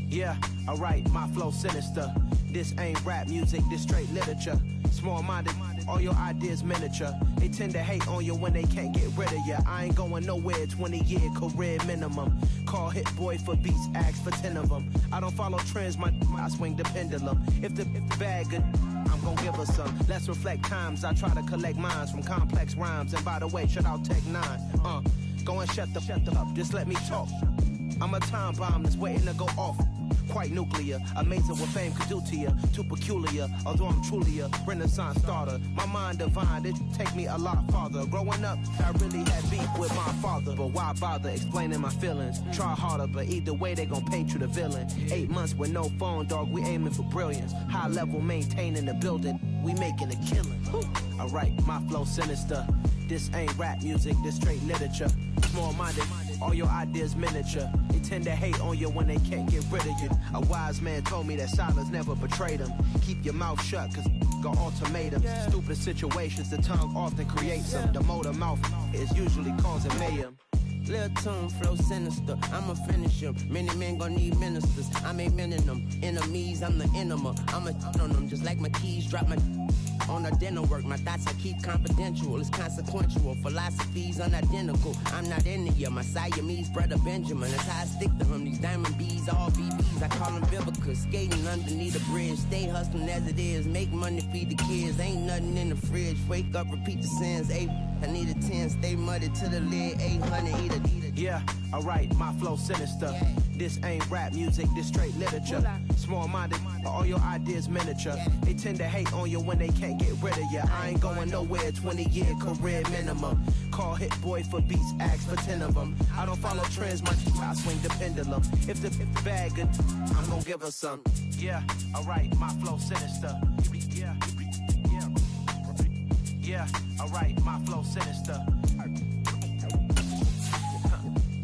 Yeah, alright, my flow sinister. This ain't rap music, this straight literature. Small-minded, all your ideas miniature. They tend to hate on you when they can't get rid of you. I ain't going nowhere, 20-year career minimum. Call Hit Boy for beats, ask for 10 of them. I don't follow trends, I swing the pendulum. If the bag good, I'm gon' give her some. Let's reflect times, I try to collect minds from complex rhymes. And by the way, shout out Tech 9. Go and shut the up, just let me talk. I'm a time bomb that's waiting to go off. Quite nuclear, amazing what fame could do to you. Too peculiar, although I'm truly a renaissance starter. My mind divine, it take me a lot farther. Growing up, I really had beef with my father. But why bother explaining my feelings? Try harder, but either way they gon' paint you the villain. 8 months with no phone, dog, we aiming for brilliance. High level maintaining the building, we making a killing. Alright, my flow sinister. This ain't rap music, this straight literature. Small-minded, all your ideas miniature. They tend to hate on you when they can't get rid of you. A wise man told me that silence never betrayed him. Keep your mouth shut, cause got ultimatums. Stupid situations, the tongue often creates them. The motor mouth is usually causing mayhem. Lil' tune, flow sinister, I'ma finish him. Many men gon' need ministers, I'm a men in them. Enemies, I'm the enema, I'ma on them. Just like my keys, drop my on the dinner work. My thoughts I keep confidential, it's consequential. Philosophies unidentical, I'm not in it. My Siamese brother Benjamin, that's how I stick to him. These diamond bees, all BBs, I call them Vivica. Skating underneath the bridge, stay hustling as it is. Make money, feed the kids, ain't nothing in the fridge. Wake up, repeat the sins, I need a 10, stay muddy to the lid, 800, eat a. Yeah, alright, my flow sinister. This ain't rap music, this straight literature. Small-minded, all your ideas miniature. They tend to hate on you when they can't get rid of you. I ain't going nowhere, 20-year career minimum. Call Hit Boy for beats, ask for 10 of them. I don't follow trends, I swing the pendulum. If the bag good, I'm gon' give her some. Yeah, alright, my flow sinister. Yeah, alright, my flow sinister.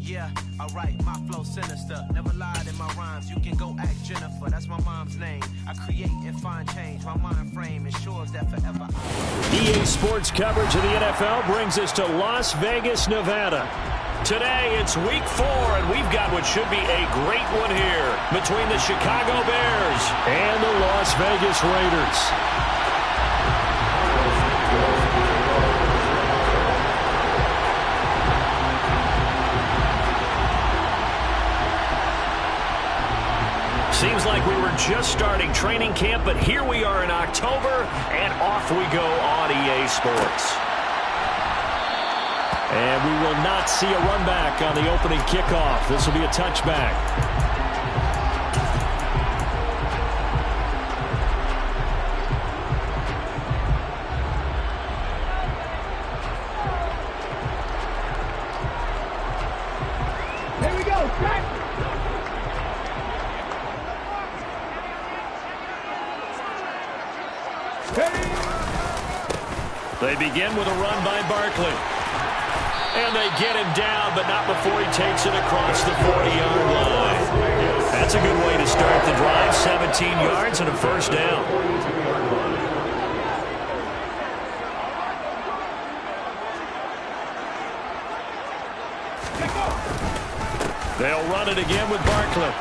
Yeah, alright, my flow sinister. Never lied in my rhymes, you can go ask Jennifer, that's my mom's name. I create and find change, my mind frame ensures that forever EA Sports coverage of the NFL brings us to Las Vegas, Nevada. Today it's week 4, and we've got what should be a great one here between the Chicago Bears and the Las Vegas Raiders. Seems like we were just starting training camp, but here we are in October, and off we go on EA Sports. And we will not see a run back on the opening kickoff. This will be a touchback. They begin with a run by Barkley. And they get him down, but not before he takes it across the 40-yard line. That's a good way to start the drive. 17 yards and a first down. They'll run it again with Barkley.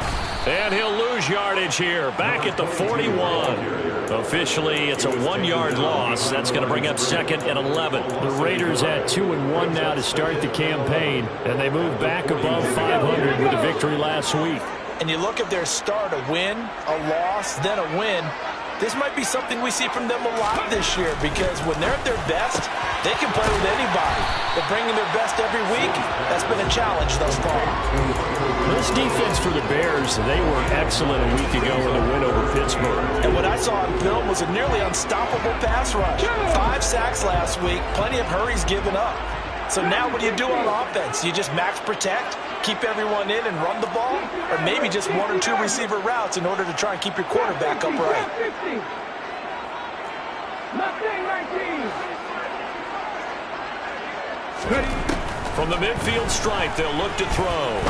And he'll lose yardage here. Back at the 41. Officially, it's a 1-yard loss. That's going to bring up 2nd and 11. The Raiders at 2-1 now to start the campaign. And they move back above 500 with a victory last week. And you look at their start, a win, a loss, then a win. This might be something we see from them a lot this year, because when they're at their best, they can play with anybody. But bringing their best every week, that's been a challenge thus far. This defense for the Bears, they were excellent a week ago in the win over Pittsburgh. And what I saw on film was a nearly unstoppable pass rush. 5 sacks last week, plenty of hurries given up. So now what do you do on offense? You just max protect, keep everyone in and run the ball, or maybe just 1 or 2 receiver routes in order to try and keep your quarterback upright. From the midfield stripe, they'll look to throw.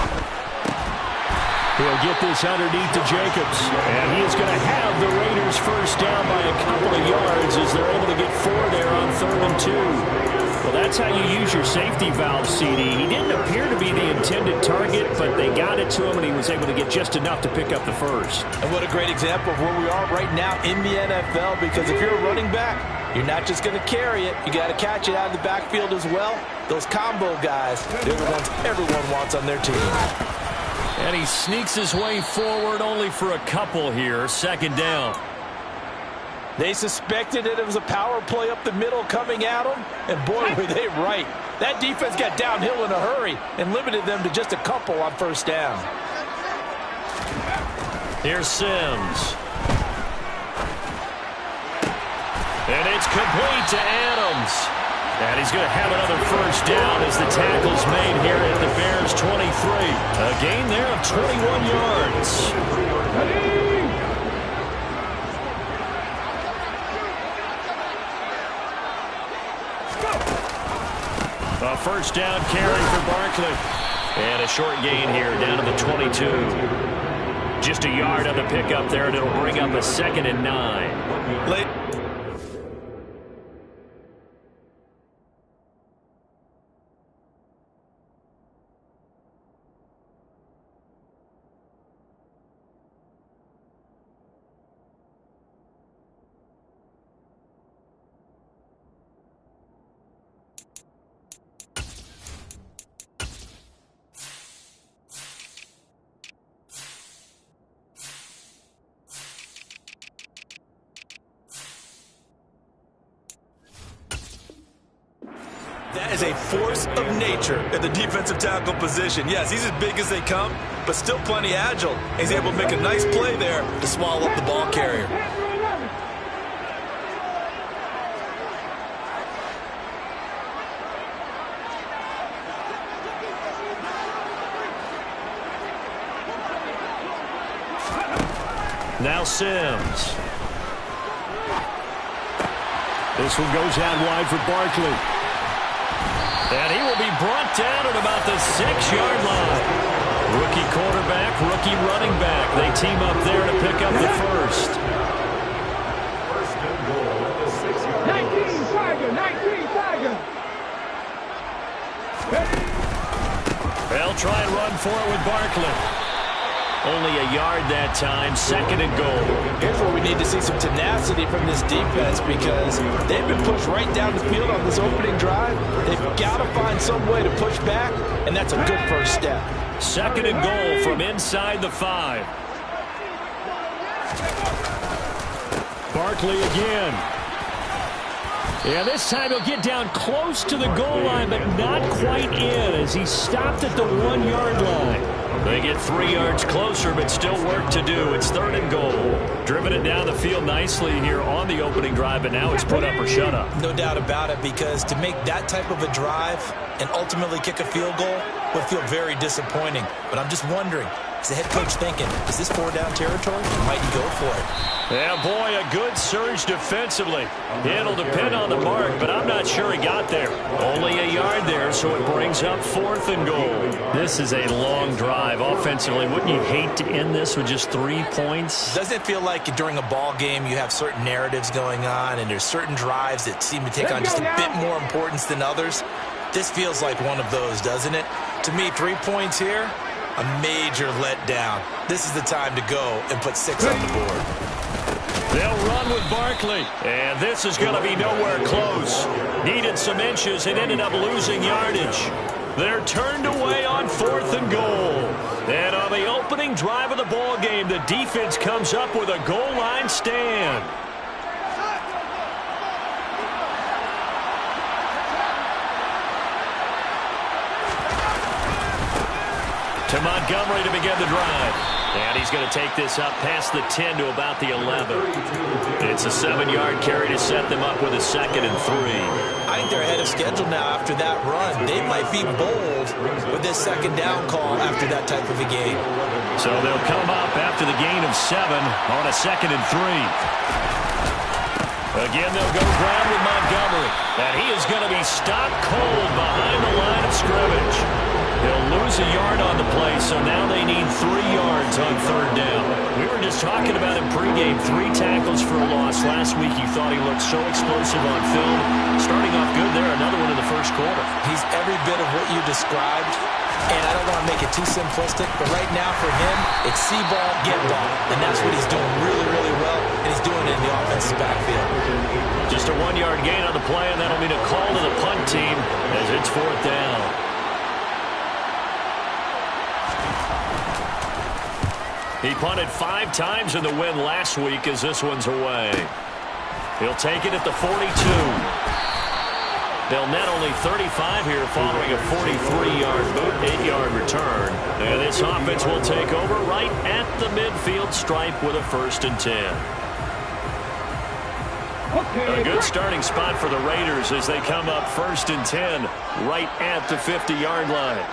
He'll get this underneath to Jacobs. And he is going to have the Raiders first down by a couple of yards as they're able to get 4 there on 3rd and 2. Well, that's how you use your safety valve, CD. He didn't appear to be the intended target, but they got it to him, and he was able to get just enough to pick up the first. And what a great example of where we are right now in the NFL, because if you're a running back, you're not just going to carry it. You got to catch it out of the backfield as well. Those combo guys, they're the ones everyone wants on their team. And he sneaks his way forward only for a couple here. Second down. They suspected that it was a power play up the middle coming at them, and boy, were they right. That defense got downhill in a hurry and limited them to just a couple on first down. Here's Sims. And it's complete to Adams. And he's going to have another first down as the tackle's made here at the Bears 23. A gain there of 21 yards. A first down carry for Barkley. And a short gain here down to the 22. Just a yard on the pickup there, and it'll bring up a 2nd and 9. Late. That is a force of nature in the defensive tackle position. Yes, he's as big as they come, but still plenty agile. He's able to make a nice play there to swallow up the ball carrier. Now Sims. This one goes out wide for Barkley. And he will be brought down at about the 6-yard line. Rookie quarterback, rookie running back. They team up there to pick up the first. 19 Tiger. They'll try and run for it with Barkley. Only a yard that time, 2nd and goal. Here's where we need to see some tenacity from this defense, because they've been pushed right down the field on this opening drive. They've got to find some way to push back, and that's a good first step. 2nd and goal from inside the 5. Barkley again. Yeah, this time he'll get down close to the goal line, but not quite in as he's stopped at the 1-yard line. They get 3 yards closer, but still work to do. It's 3rd and goal. Driven it down the field nicely here on the opening drive, but now it's put up or shut up. No doubt about it, because to make that type of a drive and ultimately kick a field goal would feel very disappointing. But I'm just wondering, is the head coach thinking, is this 4-down territory? Might he go for it? Yeah, boy, a good surge defensively. It'll depend on the mark, but I'm not sure he got there. Only a yard there, so it brings up 4th and goal. This is a long drive offensively. Wouldn't you hate to end this with just 3 points? Doesn't it feel like during a ball game you have certain narratives going on, and there's certain drives that seem to take on just a bit more importance than others? This feels like one of those, doesn't it? To me, 3 points here, a major letdown. This is the time to go and put 6 on the board. They'll run with Barkley, and this is going to be nowhere close. Needed some inches and ended up losing yardage. They're turned away on 4th and goal. And on the opening drive of the ball game, the defense comes up with a goal line stand. To Montgomery to begin the drive. And he's going to take this up past the 10 to about the 11. It's a 7-yard carry to set them up with a 2nd and 3. I think they're ahead of schedule now after that run. They might be bold with this 2nd down call after that type of a game. So they'll come up after the gain of 7 on a 2nd and 3. Again, they'll go ground with Montgomery. And he is going to be stopped cold behind the line of scrimmage. They'll lose a yard on the play, so now they need 3 yards on 3rd down. We were just talking about him pregame. 3 tackles for a loss. Last week you thought he looked so explosive on film. Starting off good there, another one in the first quarter. He's every bit of what you described, and I don't want to make it too simplistic, but right now for him, it's see ball, get ball, and that's what he's doing really, really well, and he's doing it in the offensive backfield. Just a 1-yard gain on the play, and that'll mean a call to the punt team as it's 4th down. He punted 5 times in the win last week as this one's away. He'll take it at the 42. They'll net only 35 here following a 43-yard boot, 8-yard return. And this offense will take over right at the midfield stripe with a 1st and 10. A good starting spot for the Raiders as they come up 1st and 10 right at the 50-yard line.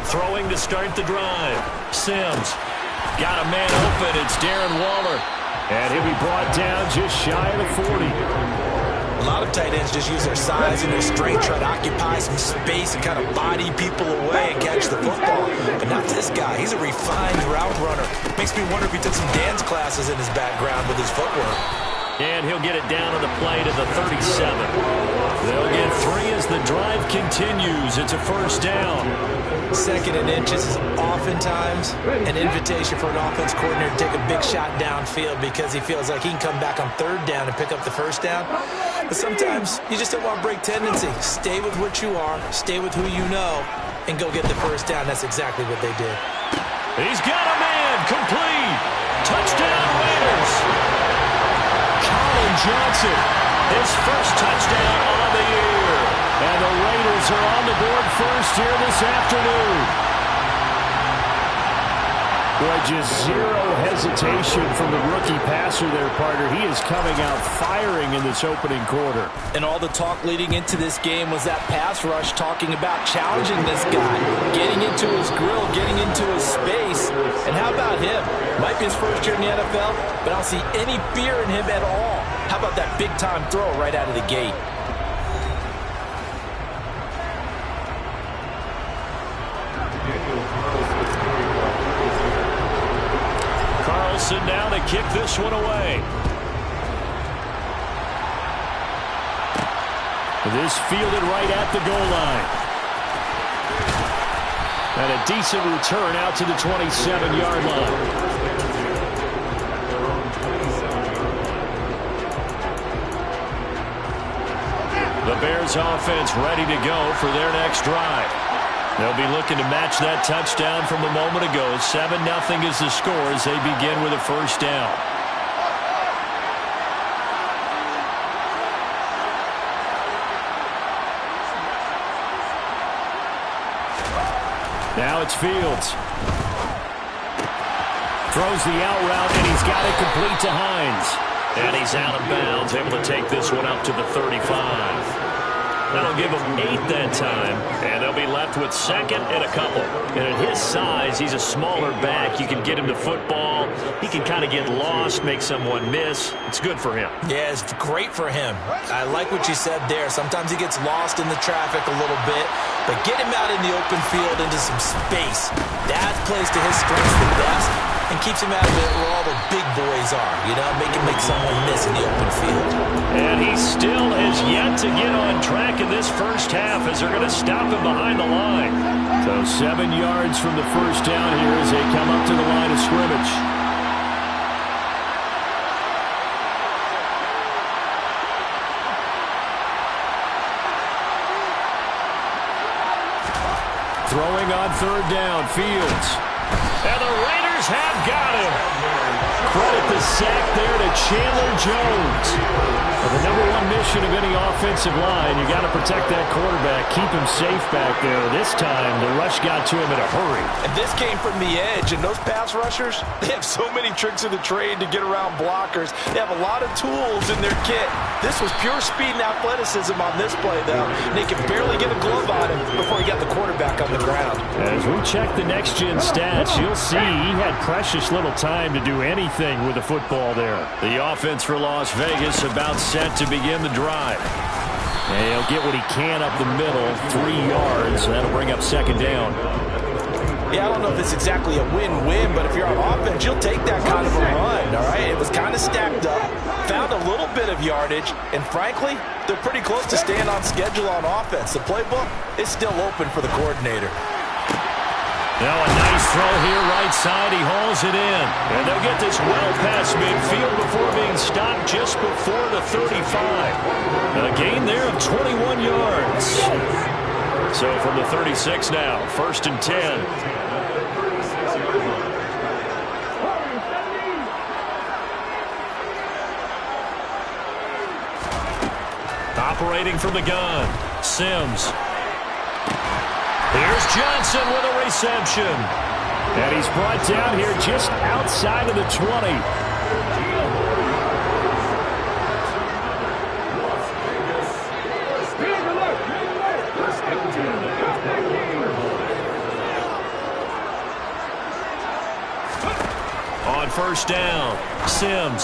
Throwing to start the drive. Sims got a man open. It's Darren Waller. And he'll be brought down just shy of the 40. A lot of tight ends just use their size and their strength, try to occupy some space and kind of body people away and catch the football. But not this guy. He's a refined route runner. Makes me wonder if he took some dance classes in his background with his footwork. And he'll get it down on the play to the 37. They'll get 3 as the drive continues. It's a 1st down. 2nd and inches is oftentimes an invitation for an offense coordinator to take a big shot downfield because he feels like he can come back on 3rd down and pick up the 1st down. But sometimes you just don't want to break tendency. Stay with what you are, stay with who you know, and go get the 1st down. That's exactly what they did. He's got a man. Complete. Touchdown, Raiders. Colin Johnson, his first touchdown on the year. And the Raiders are on the board first here this afternoon. Boy, just zero hesitation from the rookie passer there, partner. He is coming out firing in this opening quarter. And all the talk leading into this game was that pass rush talking about challenging this guy, getting into his grill, getting into his space. And how about him? Might be his first year in the NFL, but I don't see any fear in him at all. How about that big-time throw right out of the gate? Carlson now to kick this one away. This fielded right at the goal line. And a decent return out to the 27-yard line. The Bears offense ready to go for their next drive. They'll be looking to match that touchdown from a moment ago. 7-0 is the score as they begin with a 1st down. Now it's Fields. Throws the out route, and he's got it complete to Hines. And he's out of bounds, able to take this one up to the 35. That'll give him 8 that time, and they'll be left with 2nd and a couple. And at his size, he's a smaller back. You can get him to football. He can kind of get lost, make someone miss. It's good for him. Yeah, it's great for him. I like what you said there. Sometimes he gets lost in the traffic a little bit, but get him out in the open field into some space. That plays to his strengths the best and keeps him out of it where all the big boys are, you know, make someone miss in the open field. And he still has yet to get on track in this first half as they're going to stop him behind the line. So 7 yards from the 1st down here as they come up to the line of scrimmage. Throwing on 3rd down, Fields. And the Raiders have got him. Credit the sack there to Chandler Jones. Well, the #1 mission of any offensive line, you got to protect that quarterback, keep him safe back there. This time, the rush got to him in a hurry. And this came from the edge, and those pass rushers, they have so many tricks of the trade to get around blockers. They have a lot of tools in their kit. This was pure speed and athleticism on this play, though. And they could barely get a glove on him before he got the quarterback on the ground. As we check the next-gen stats, you'll see he had precious little time to do anything with the football there. The offense for Las Vegas about set to begin the drive. And he'll get what he can up the middle, 3 yards, and that'll bring up 2nd down. Yeah, I don't know if it's exactly a win-win, but if you're on offense, you'll take that kind of a run, all right? It was kind of stacked up, found a little bit of yardage, and frankly, they're pretty close to staying on schedule on offense. The playbook is still open for the coordinator. Now a nice throw here right side. He hauls it in. And they'll get this well past midfield before being stopped just before the 35. A gain there of 21 yards. So from the 36 now, 1st and 10. Operating from the gun, Sims. Here's Johnson with a reception. And he's brought down here just outside of the 20. On 1st down, Sims.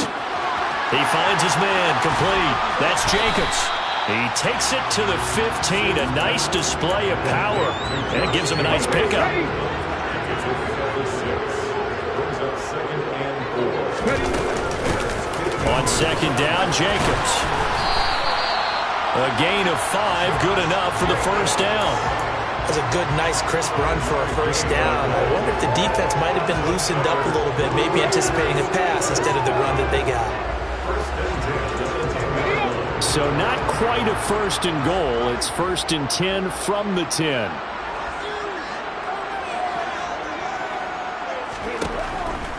He finds his man, complete. That's Jacobs. He takes it to the 15. A nice display of power. And it gives him a nice pickup. On 2nd down, Jacobs. A gain of 5, good enough for the 1st down. That's a good, nice, crisp run for a 1st down. I wonder if the defense might have been loosened up a little bit, maybe anticipating a pass instead of the run that they got. So not quite a 1st and goal. It's 1st and 10 from the 10.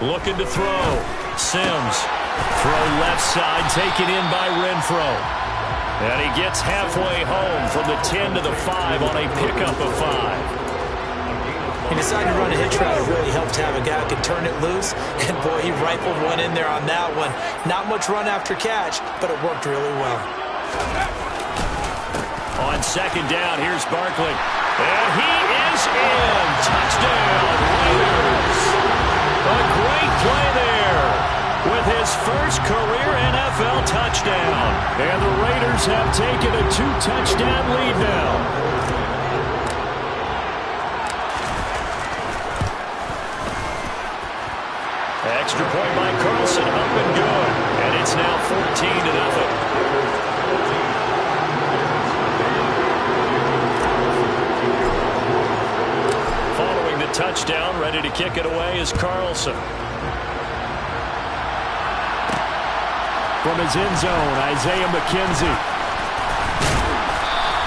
Looking to throw. Sims. Throw left side, taken in by Renfro. And he gets halfway home from the 10 to the 5 on a pickup of 5. He decided to run a hitch route. It really helped to have a guy who could turn it loose. And, boy, he rifled one in there on that one. Not much run after catch, but it worked really well. On 2nd down, here's Barkley. And he is in. Touchdown, Raiders. A great play there with his first career NFL touchdown. And the Raiders have taken a 2-touchdown lead now. Extra point by Carlson, up and good. And it's now 14-0. Following the touchdown, ready to kick it away is Carlson. From his end zone, Isaiah McKenzie.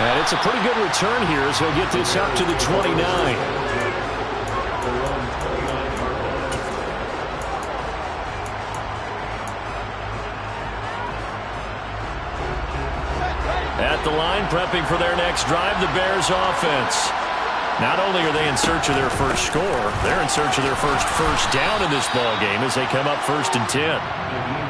And it's a pretty good return here as he'll get this up to the 29. At the line, prepping for their next drive, the Bears offense. Not only are they in search of their first score, they're in search of their first down in this ball game as they come up 1st and 10.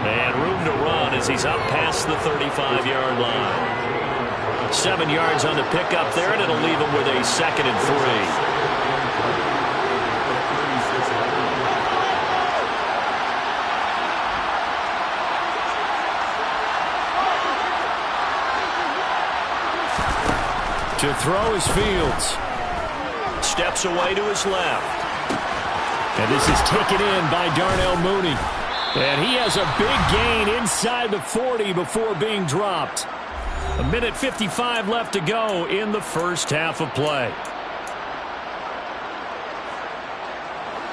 And room to run as he's up past the 35-yard line. 7 yards on the pickup there, and it'll leave him with a 2nd and 3. To throw is Fields. Steps away to his left. And this is taken in by Darnell Mooney. And he has a big gain inside the 40 before being dropped. 1:55 left to go in the first half of play.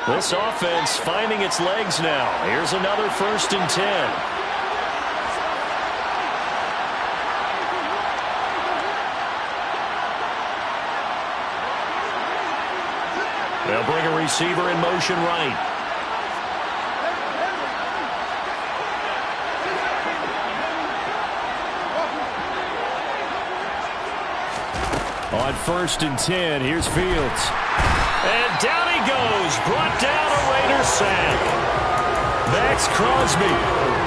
This offense finding its legs now. Here's another 1st and 10. They'll bring a receiver in motion right. On 1st and 10, here's Fields. And down he goes. Brought down a Raiders sack. Max Crosby,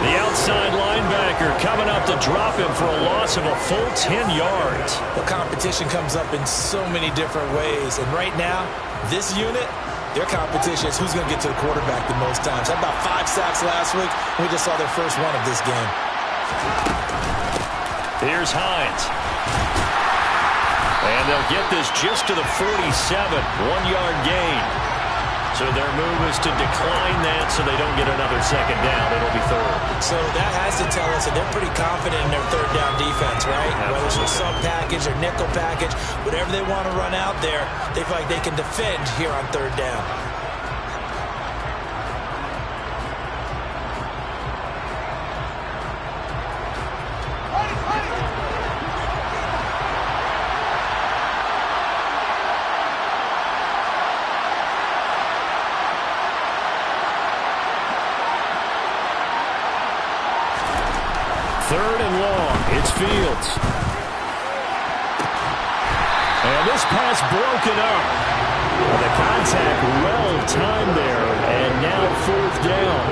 the outside linebacker, coming up to drop him for a loss of a full 10 yards. The competition comes up in so many different ways. And right now, this unit, their competition is who's going to get to the quarterback the most times. Had about 5 sacks last week. We just saw their first one of this game. Here's Hines. And they'll get this just to the 47. 1-yard gain. So their move is to decline that so they don't get another second down. It'll be third. So that has to tell us that they're pretty confident in their third down defense, right? Absolutely. Whether it's a sub package or nickel package, whatever they want to run out there, they feel like they can defend here on third down. Third and long. It's Fields. And this pass broken up. The contact well timed there. And now fourth down.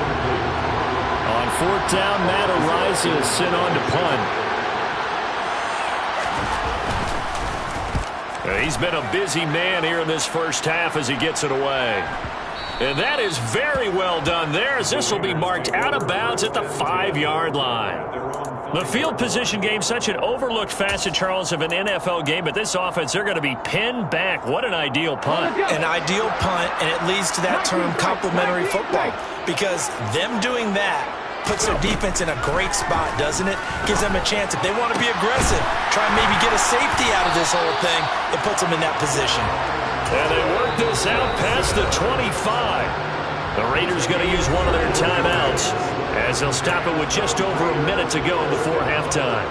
On fourth down, Matt Araiza is sent on to punt. He's been a busy man here in this first half as he gets it away. And that is very well done there, as this will be marked out of bounds at the 5-yard line. The field position game, such an overlooked facet, Charles, of an NFL game, but this offense, they're going to be pinned back. What an ideal punt. An ideal punt, and it leads to that term complementary football, because them doing that puts their defense in a great spot, doesn't it? Gives them a chance. If they want to be aggressive, try and maybe get a safety out of this whole thing, it puts them in that position. And they work this out past the 25. The Raiders going to use one of their timeouts as they'll stop it with just over a minute to go before halftime.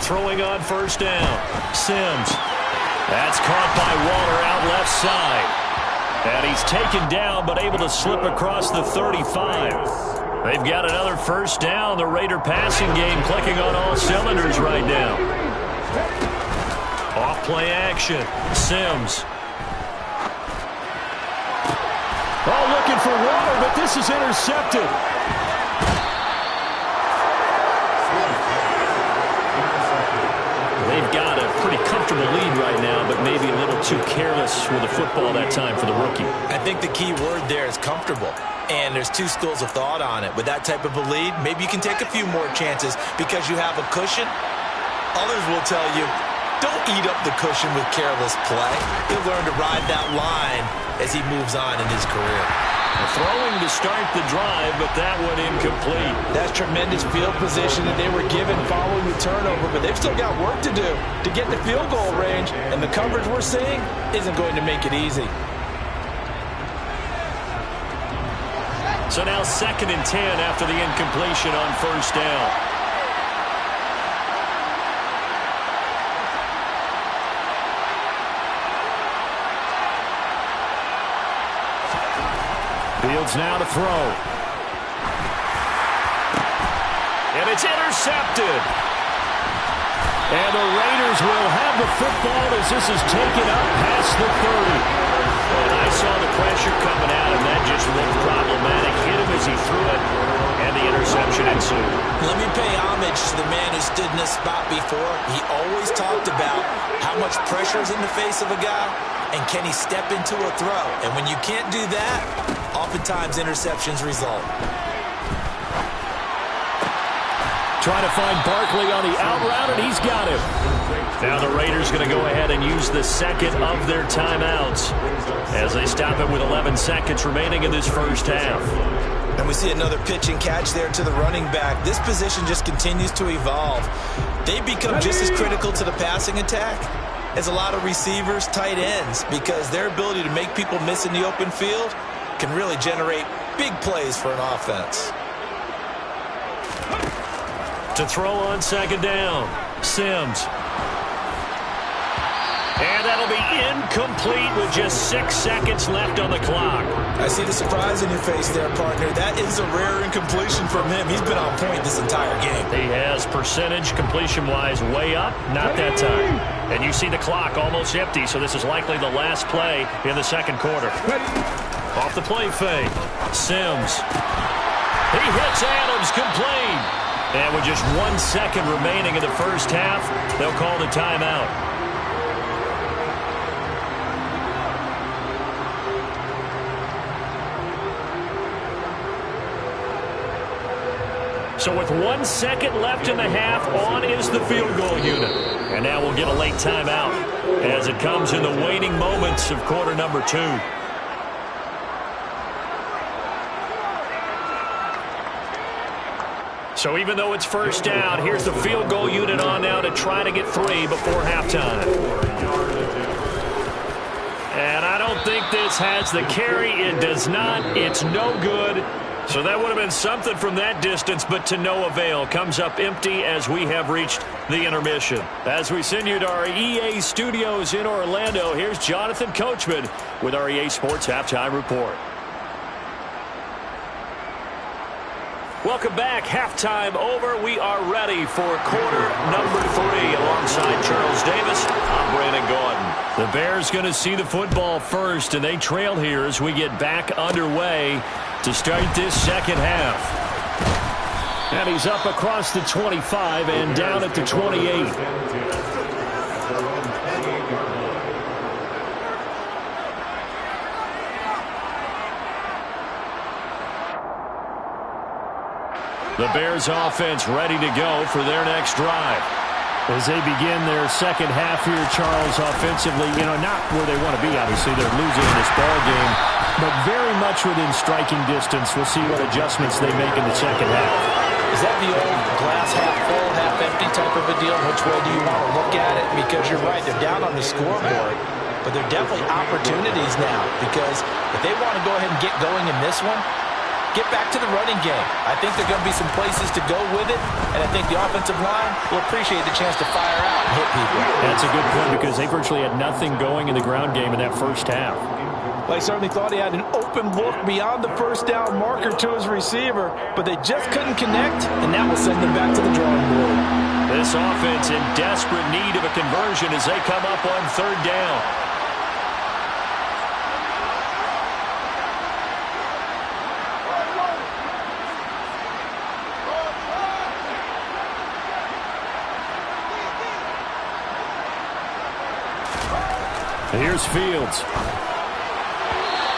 Throwing on first down. Sims. That's caught by Waller out left side. And he's taken down but able to slip across the 35. They've got another first down. The Raider passing game clicking on all cylinders right now. Off play action. Sims. Oh, looking for Waller, but this is intercepted. They've got a pretty comfortable lead right now, but maybe a little too careless with the football that time for the rookie. I think the key word there is comfortable. And there's two schools of thought on it. With that type of a lead, maybe you can take a few more chances because you have a cushion. Others will tell you, don't eat up the cushion with careless play. He'll learn to ride that line as he moves on in his career. Throwing to start the drive, but that one incomplete. That's tremendous field position that they were given following the turnover, but they've still got work to do to get the field goal range, and the coverage we're seeing isn't going to make it easy. So now 2nd and 10 after the incompletion on first down. Fields now to throw. And it's intercepted. And the Raiders will have the football as this is taken up past the 30. And I saw the pressure coming out, and that just looked problematic. Hit him as he threw it, and the interception ensued. Let me pay homage to the man who stood in this spot before. He always talked about how much pressure is in the face of a guy, and can he step into a throw. And when you can't do that, oftentimes interceptions result. Trying to find Barkley on the out route, and he's got him. Now the Raiders going to go ahead and use the second of their timeouts as they stop it with 11 seconds remaining in this first half. And we see another pitch and catch there to the running back. This position just continues to evolve. They become just as critical to the passing attack as a lot of receivers, tight ends, because their ability to make people miss in the open field can really generate big plays for an offense. To throw on second down, Sims. And that'll be incomplete with just 6 seconds left on the clock. I see the surprise in your face there, partner. That is a rare incompletion from him. He's been on point this entire game. He has percentage completion-wise way up, not that time. And you see the clock almost empty, so this is likely the last play in the second quarter. Off the play fake, Sims. He hits Adams, complete. And with just 1 second remaining in the first half, they'll call the timeout. So with 1 second left in the half, on is the field goal unit. And now we'll get a late timeout as it comes in the waning moments of quarter number 2. So even though it's first down, here's the field goal unit on now to try to get 3 before halftime. And I don't think this has the carry. It does not. It's no good. So that would have been something from that distance, but to no avail. Comes up empty as we have reached the intermission. As we send you to our EA studios in Orlando, here's Jonathan Coachman with our EA Sports Halftime Report. Welcome back. Halftime over. We are ready for quarter number 3. Alongside Charles Davis, I'm Brandon Gaudin. The Bears going to see the football first, and they trail here as we get back underway to start this second half. And he's up across the 25 and down at the 28. The Bears offense ready to go for their next drive. As they begin their second half here, Charles, offensively, not where they want to be, obviously. They're losing in this ball game, but very much within striking distance. We'll see what adjustments they make in the second half. Is that the old glass half full, half empty type of a deal? Which way do you want to look at it? Because you're right, they're down on the scoreboard, but they're definitely opportunities now, because if they want to go ahead and get going in this one, get back to the running game. I think there are going to be some places to go with it, and I think the offensive line will appreciate the chance to fire out and hit people. That's a good point, because they virtually had nothing going in the ground game in that first half. Well, I certainly thought he had an open look beyond the first down marker to his receiver, but they just couldn't connect, and that will send them back to the drawing board. This offense in desperate need of a conversion as they come up on third down. Here's Fields.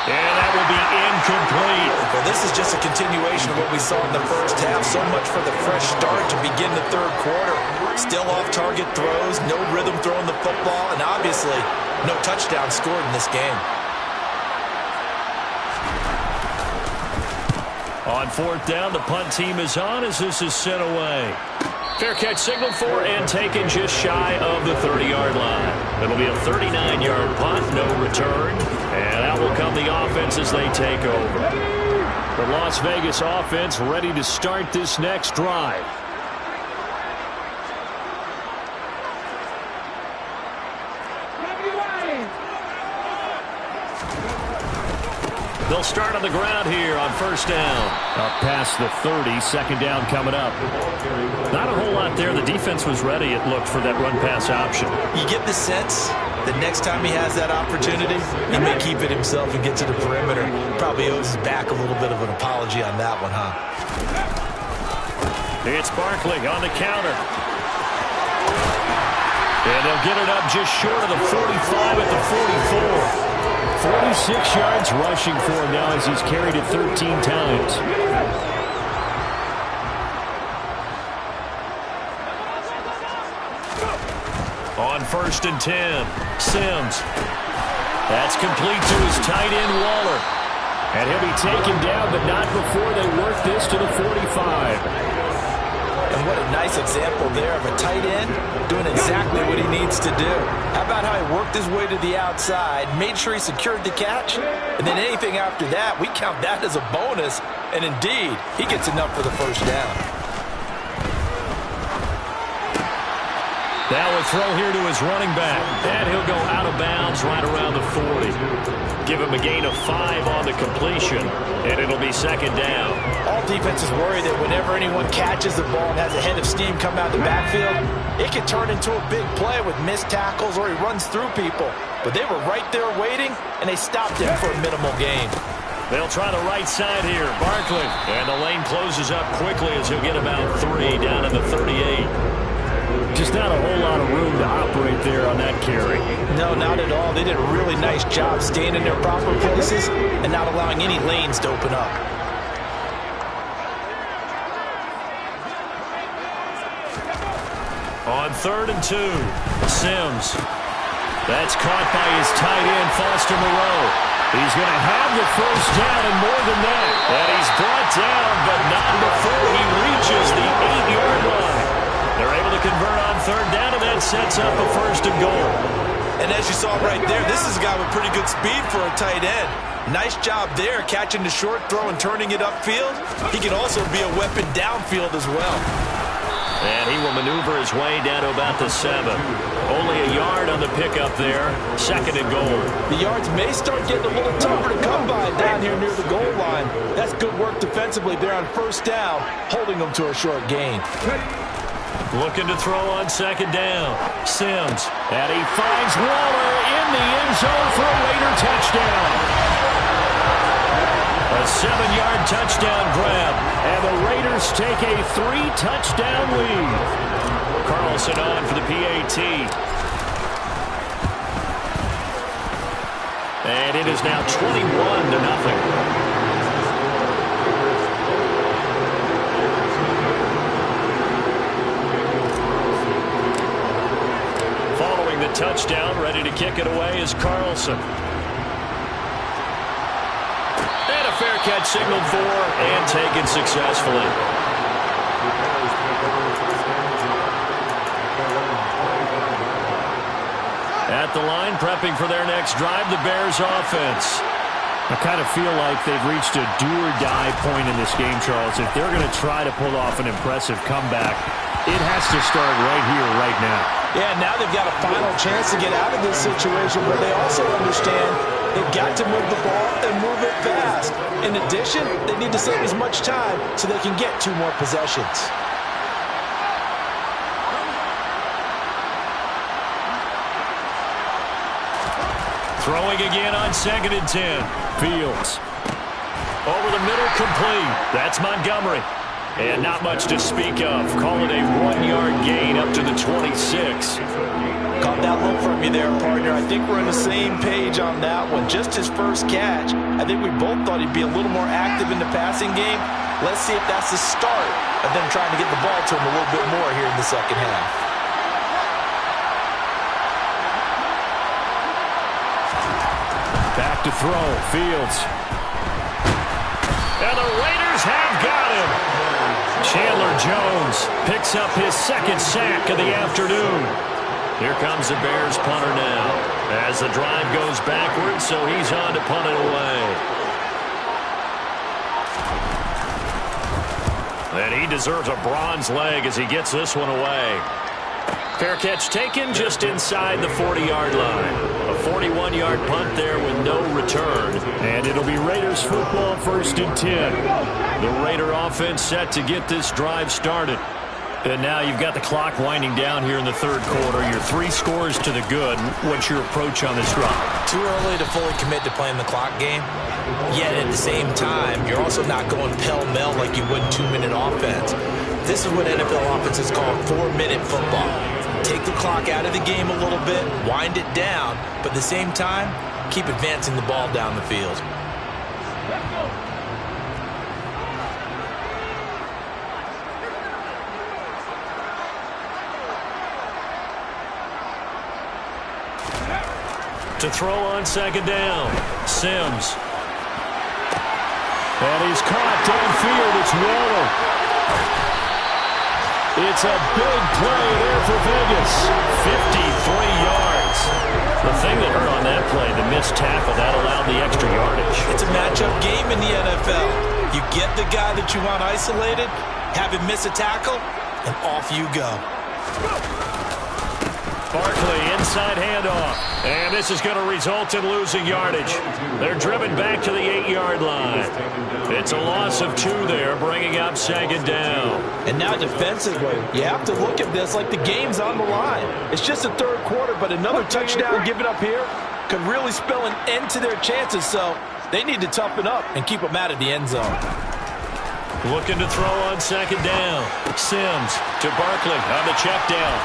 And that will be incomplete. Well, this is just a continuation of what we saw in the first half. So much for the fresh start to begin the third quarter. Still off-target throws, no rhythm throwing the football, and obviously no touchdown scored in this game. On fourth down, the punt team is on as this is sent away. Fair catch signaled for and taken just shy of the 30-yard line. It'll be a 39-yard punt, no return. And out will come the offense as they take over. The Las Vegas offense ready to start this next drive. They'll start on the ground here on first down. Up past the 30, second down coming up. Not a whole lot there. The defense was ready, it looked, for that run-pass option. You get the sense that next time he has that opportunity, he may keep it himself and get to the perimeter. Probably owes his back a little bit of an apology on that one, huh? It's Barkley on the counter. And they'll get it up just short of the 45 at the 44. 46 yards rushing for him now as he's carried it 13 times. On first and 10, Sims. That's complete to his tight end, Waller. And he'll be taken down, but not before they work this to the 45. And what a nice example there of a tight end doing exactly what he needs to do. How about how he worked his way to the outside, made sure he secured the catch, and then anything after that, we count that as a bonus. And indeed, he gets enough for the first down. Now a throw here to his running back. And he'll go out of bounds right around the 40. Give him a gain of 5 on the completion, and it'll be second down. All defenses worry that whenever anyone catches the ball and has a head of steam come out of the backfield, it can turn into a big play with missed tackles or he runs through people. But they were right there waiting, and they stopped him for a minimal gain. They'll try the right side here. Barkley. And the lane closes up quickly as he'll get about 3 down in the 38. Just not a whole lot of room to operate there on that carry. No, not at all. They did a really nice job staying in their proper places and not allowing any lanes to open up. On 3rd and 2, Sims. That's caught by his tight end, Foster Moreau. He's going to have the first down and more than that. And he's brought down, but not before he reaches the 8-yard line. They're able to convert on 3rd down, and that sets up a 1st and goal. And as you saw right there, this is a guy with pretty good speed for a tight end. Nice job there, catching the short throw and turning it upfield. He can also be a weapon downfield as well. And he will maneuver his way down to about the 7. Only a yard on the pickup there. 2nd and goal. The yards may start getting a little tougher to come by down here near the goal line. That's good work defensively there on 1st down, holding them to a short gain. Looking to throw on 2nd down. Sims. And he finds Waller in the end zone for a Raider touchdown. A 7-yard touchdown grab. And the Raiders take a 3-touchdown lead. Carlson on for the PAT. And it is now 21-0. Touchdown, ready to kick it away is Carlson. And a fair catch signaled for and taken successfully. At the line, prepping for their next drive, the Bears offense. I kind of feel like they've reached a do-or-die point in this game, Charles. If they're going to try to pull off an impressive comeback, it has to start right here, right now. Yeah, now they've got a final chance to get out of this situation, but they also understand they've got to move the ball and move it fast. In addition, they need to save as much time so they can get 2 more possessions. Throwing again on 2nd and 10. Fields. Over the middle, complete. That's Montgomery. And not much to speak of. Call it a 1-yard gain up to the 26. Caught that look from you there, partner. I think we're on the same page on that one. Just his first catch. I think we both thought he'd be a little more active in the passing game. Let's see if that's the start of them trying to get the ball to him a little bit more here in the second half. Back to throw. Fields. And the Raiders have got him. Chandler Jones picks up his 2nd sack of the afternoon. Here comes the Bears punter now. As the drive goes backwards, so he's on to punt it away. And he deserves a bronze leg as he gets this one away. Fair catch taken just inside the 40-yard line. A 41-yard punt there with no return. And it'll be Raiders football, 1st and 10. The Raider offense set to get this drive started. And now you've got the clock winding down here in the 3rd quarter. You're 3 scores to the good. What's your approach on this drive? Too early to fully commit to playing the clock game. Yet at the same time, you're also not going pell-mell like you would 2-minute offense. This is what NFL offenses call 4-minute football. Take the clock out of the game a little bit, wind it down, but at the same time, keep advancing the ball down the field. To throw on 2nd down, Sims. And he's caught downfield. It's Waller. It's a big play there for Vegas. 53 yards. The thing that hurt on that play, the missed tackle, that allowed the extra yardage. It's a matchup game in the NFL. You get the guy that you want isolated, have him miss a tackle, and off you go. Barkley, inside handoff. And this is going to result in losing yardage. They're driven back to the 8-yard line. It's a loss of 2 there, bringing up 2nd down. And now defensively, you have to look at this like the game's on the line. It's just the 3rd quarter, but another touchdown given up here could really spell an end to their chances. So they need to toughen up and keep them out of the end zone. Looking to throw on 2nd down. Sims to Barkley on the check down.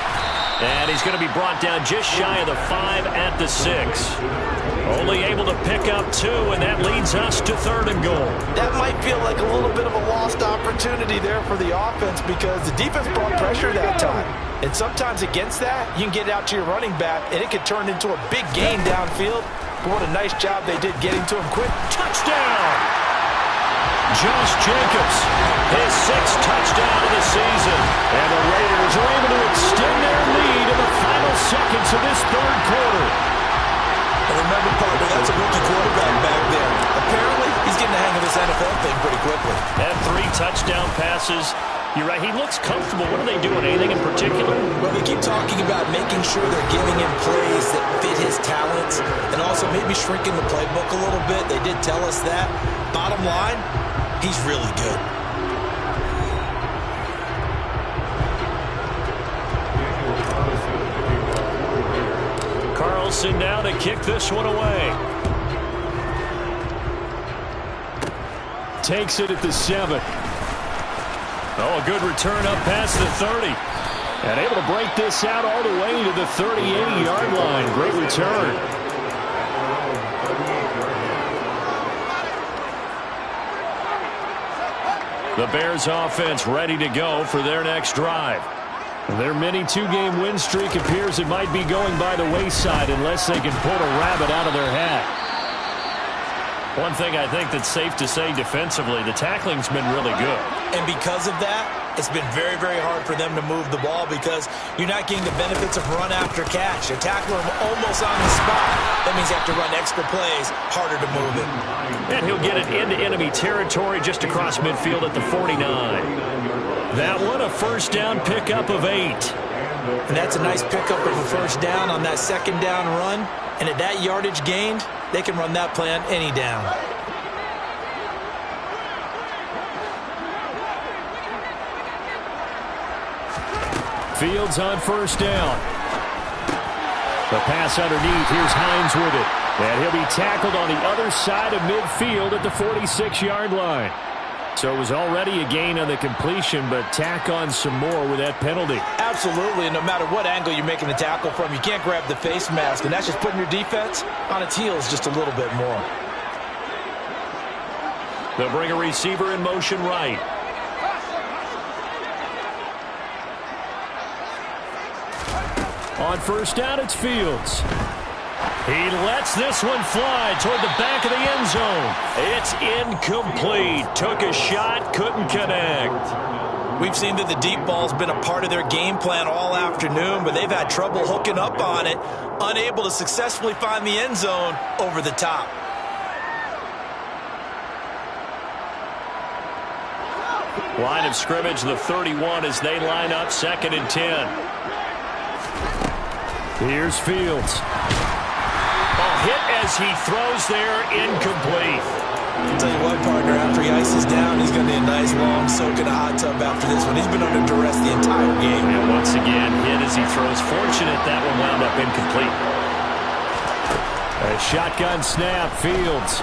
And he's going to be brought down just shy of the 5 at the 6. Only able to pick up 2, and that leads us to 3rd and goal. That might feel like a little bit of a lost opportunity there for the offense because the defense brought pressure that time. And sometimes against that, you can get it out to your running back, and it could turn into a big gain downfield. But what a nice job they did getting to him quick. Touchdown! Josh Jacobs, his 6th touchdown of the season. And the Raiders are able to extend their lead in the final seconds of this 3rd quarter. And remember, partner, that's a rookie quarterback back there. Apparently, he's getting the hang of this NFL thing pretty quickly. Had 3 touchdown passes. You're right, he looks comfortable. What are they doing? Anything in particular? Well, we keep talking about making sure they're giving him plays that fit his talents and also maybe shrinking the playbook a little bit. They did tell us that. Bottom line, he's really good. Carlson now to kick this one away. Takes it at the 7. Oh, a good return up past the 30. And able to break this out all the way to the 38-yard line. Great return. The Bears offense ready to go for their next drive. Their mini 2-game win streak appears it might be going by the wayside unless they can pull a rabbit out of their hat. One thing I think that's safe to say defensively, the tackling's been really good. And because of that, it's been very, very hard for them to move the ball because you're not getting the benefits of run after catch. You're tackling them almost on the spot. That means you have to run extra plays, harder to move it. And he'll get it into enemy territory just across midfield at the 49. That one, a first down pickup of 8. And that's a nice pickup of a first down on that second down run. And at that yardage gained, they can run that play on any down. Fields on first down. The pass underneath. Here's Hines with it. And he'll be tackled on the other side of midfield at the 46-yard line. So it was already a gain on the completion, but tack on some more with that penalty. Absolutely, and no matter what angle you're making the tackle from, you can't grab the face mask, and that's just putting your defense on its heels just a little bit more. They'll bring a receiver in motion right. On first down, it's Fields. He lets this one fly toward the back of the end zone. It's incomplete. Took a shot, couldn't connect. We've seen that the deep ball's been a part of their game plan all afternoon, but they've had trouble hooking up on it, unable to successfully find the end zone over the top. Line of scrimmage, the 31 as they line up 2nd and 10. Here's Fields. Hit as he throws there, incomplete. I'll tell you what, partner, after he ices down, he's going to need a nice long soak in a hot tub after this one. He's been under duress the entire game. And once again, hit as he throws. Fortunate that one wound up incomplete. A shotgun snap, Fields.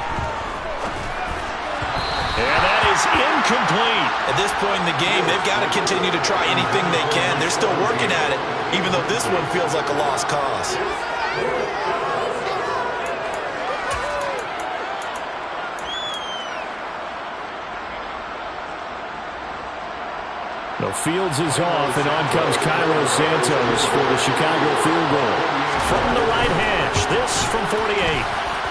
And that is incomplete. At this point in the game, they've got to continue to try anything they can. They're still working at it, even though this one feels like a lost cause. No, Fields is off, and on comes Cairo Santos for the Chicago field goal. From the right hash, this from 48.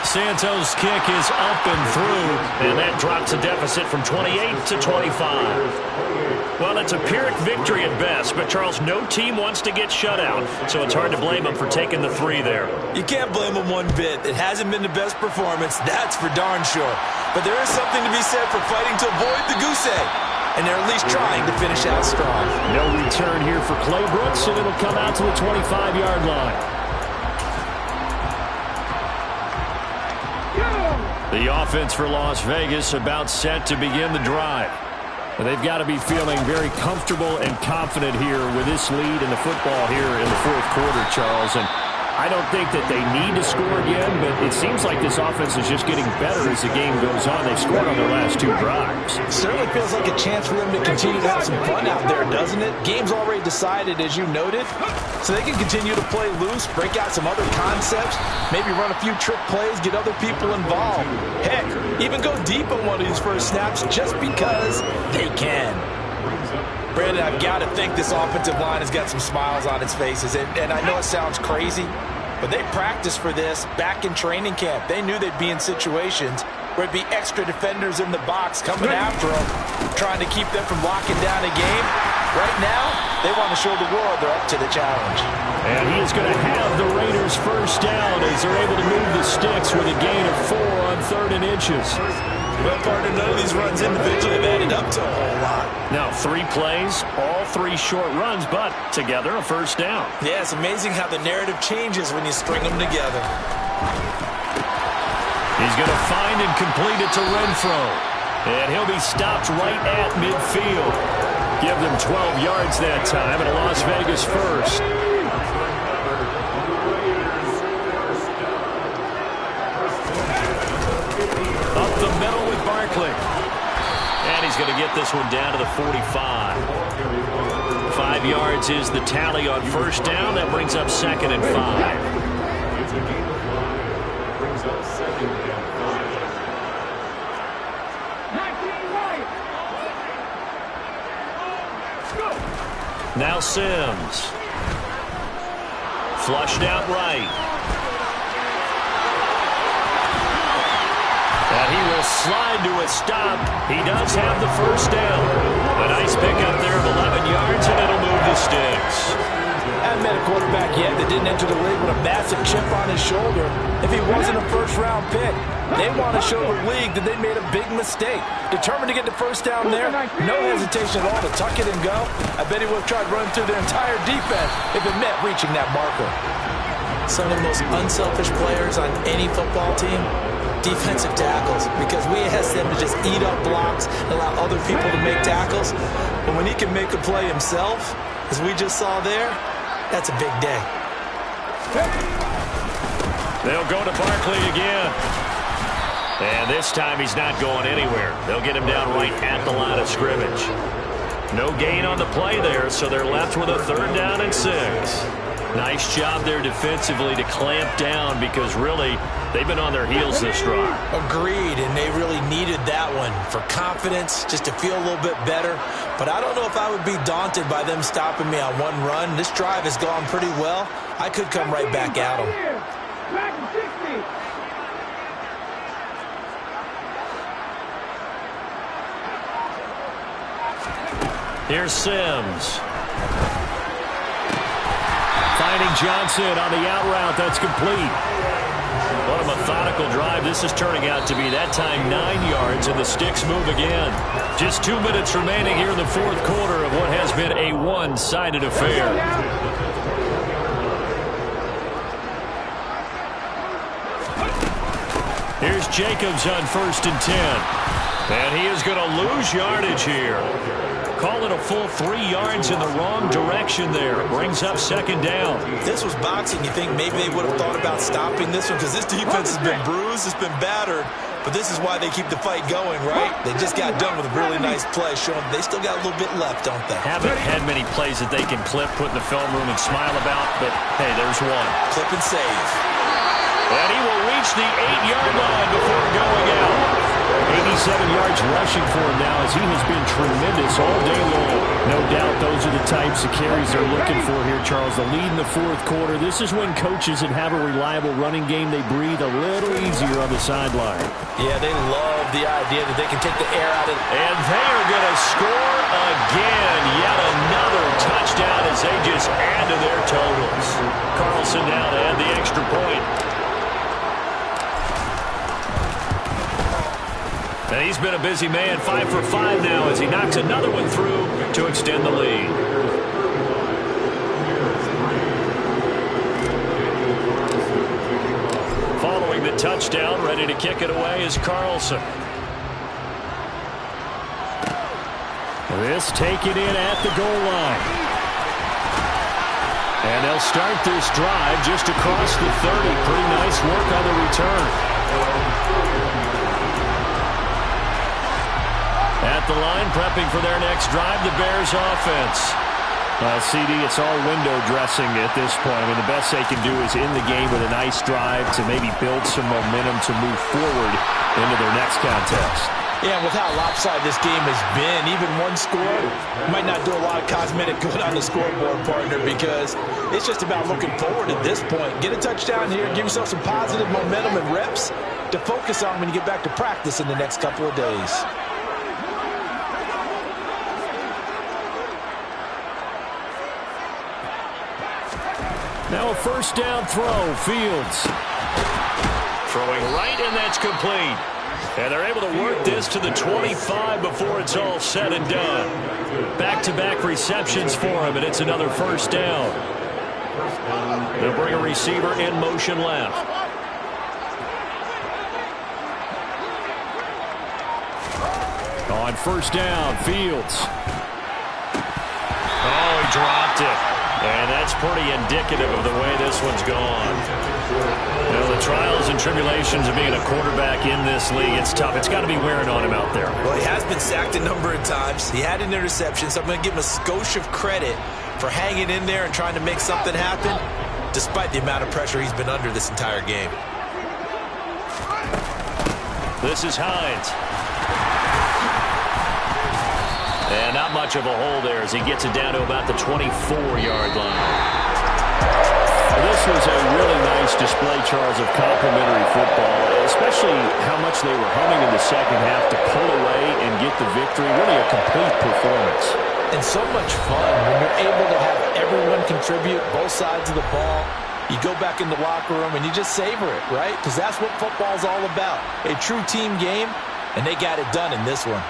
Santos' kick is up and through, and that drops a deficit from 28 to 25. Well, it's a Pyrrhic victory at best, but Charles, no team wants to get shut out, so it's hard to blame them for taking the 3 there. You can't blame them one bit. It hasn't been the best performance, that's for darn sure. But there is something to be said for fighting to avoid the goose egg. And they're at least trying to finish out strong. No return here for Clay Brooks, and it'll come out to the 25-yard line. The offense for Las Vegas about set to begin the drive. They've got to be feeling very comfortable and confident here with this lead in the football here in the 4th quarter, Charles. And I don't think that they need to score again, but it seems like this offense is just getting better as the game goes on. They've scored on their last 2 drives. It certainly feels like a chance for them to continue to have some fun out there, doesn't it? Game's already decided, as you noted, so they can continue to play loose, break out some other concepts, maybe run a few trick plays, get other people involved. Heck, even go deep on one of these first snaps just because they can. Brandon, I've got to think this offensive line has got some smiles on its faces. And I know it sounds crazy, but they practiced for this back in training camp. They knew they'd be in situations where it'd be extra defenders in the box coming after them, trying to keep them from locking down a game. Right now, they want to show the world they're up to the challenge. And he is going to have the Raiders first down as they're able to move the sticks with a gain of 4 on 3rd and inches. Well, partner, none of these runs individually have added up to a whole lot. Now 3 plays, all 3 short runs, but together a first down. Yeah, it's amazing how the narrative changes when you string them together. He's going to find and complete it to Renfro. And he'll be stopped right at midfield. Give them 12 yards that time and a Las Vegas first. Up the middle with Barkley. And he's going to get this one down to the 45. 5 yards is the tally on first down. That brings up 2nd and 5. Now Sims. Flushed out right. And he will slide to a stop. He does have the first down. A nice pickup there of 11 yards, and it'll move the sticks. I haven't met a quarterback yet that didn't enter the league with a massive chip on his shoulder. If he wasn't a first-round pick, they want to show the league that they made a big mistake. Determined to get the first down there, no hesitation at all to tuck it and go. I bet he would have tried running through their entire defense if it meant reaching that marker. Some of the most unselfish players on any football team, defensive tackles, because we ask them to just eat up blocks and allow other people to make tackles. But when he can make a play himself, as we just saw there, that's a big day. They'll go to Barkley again. And this time he's not going anywhere. They'll get him down right at the line of scrimmage. No gain on the play there, so they're left with a 3rd down and 6. Nice job there defensively to clamp down because really they've been on their heels this drive. Agreed, and they really needed that one for confidence, just to feel a little bit better. But I don't know if I would be daunted by them stopping me on one run. This drive has gone pretty well. I could come right back at them. Here's Sims. Finding Johnson on the out route. That's complete. What a methodical drive this is turning out to be. That time 9 yards, and the sticks move again. Just 2 minutes remaining here in the 4th quarter of what has been a one-sided affair. Here's Jacobs on 1st and 10. And he is going to lose yardage here. Call it a full 3 yards in the wrong direction there. Brings up 2nd down. This was boxing. You think maybe they would have thought about stopping this one because this defense has been bruised, it's been battered. But this is why they keep the fight going, right? They just got done with a really nice play, showing they still got a little bit left, don't they? Haven't had many plays that they can clip, put in the film room, and smile about, but hey, there's one. Clip and save. And he will reach the 8-yard line before going out. 87 yards rushing for him now as he has been tremendous all day long. No doubt those are the types of carries they're looking for here, Charles. The lead in the 4th quarter. This is when coaches that have a reliable running game, they breathe a little easier on the sideline. Yeah, they love the idea that they can take the air out of it. And they are going to score again. Yet another touchdown as they just add to their totals. Carlson now to add the extra point. And he's been a busy man, 5 for 5 now as he knocks another one through to extend the lead. Following the touchdown, ready to kick it away is Carlson. This taken in at the goal line. And they'll start this drive just across the 30. Pretty nice work on the return. At the line, prepping for their next drive, the Bears offense. CD, it's all window dressing at this point. I mean, the best they can do is in the game with a nice drive to maybe build some momentum to move forward into their next contest. Yeah, with how lopsided this game has been, even one score might not do a lot of cosmetic good on the scoreboard, partner, because it's just about looking forward at this point. Get a touchdown here, give yourself some positive momentum and reps to focus on when you get back to practice in the next couple of days. Now a first down throw, Fields. Throwing right, and that's complete. And they're able to work this to the 25 before it's all said and done. Back-to-back receptions for him, and it's another first down. They'll bring a receiver in motion left. On first down, Fields. Oh, he dropped it. And that's pretty indicative of the way this one's gone. You know, the trials and tribulations of being a quarterback in this league, it's tough. It's got to be wearing on him out there. Well, he has been sacked a number of times. He had an interception, so I'm going to give him a skosh of credit for hanging in there and trying to make something happen, despite the amount of pressure he's been under this entire game. This is Hines. And not much of a hole there as he gets it down to about the 24-yard line. This was a really nice display, Charles, of complimentary football, especially how much they were humming in the second half to pull away and get the victory. Really a complete performance. And so much fun when you're able to have everyone contribute, both sides of the ball. You go back in the locker room and you just savor it, right? Because that's what football's all about. A true team game, and they got it done in this one.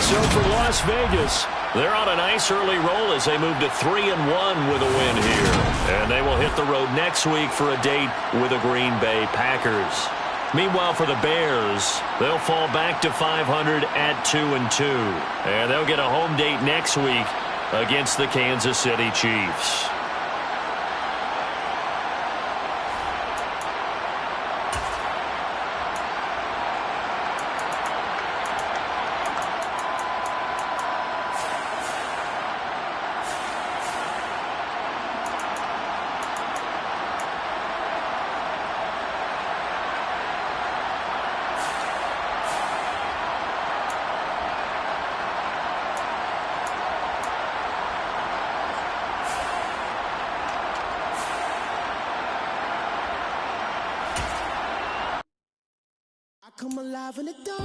So for Las Vegas, they're on a nice early roll as they move to 3-1 with a win here. And they will hit the road next week for a date with the Green Bay Packers. Meanwhile, for the Bears, they'll fall back to 500 at 2-2. And they'll get a home date next week against the Kansas City Chiefs. Come alive in the dark.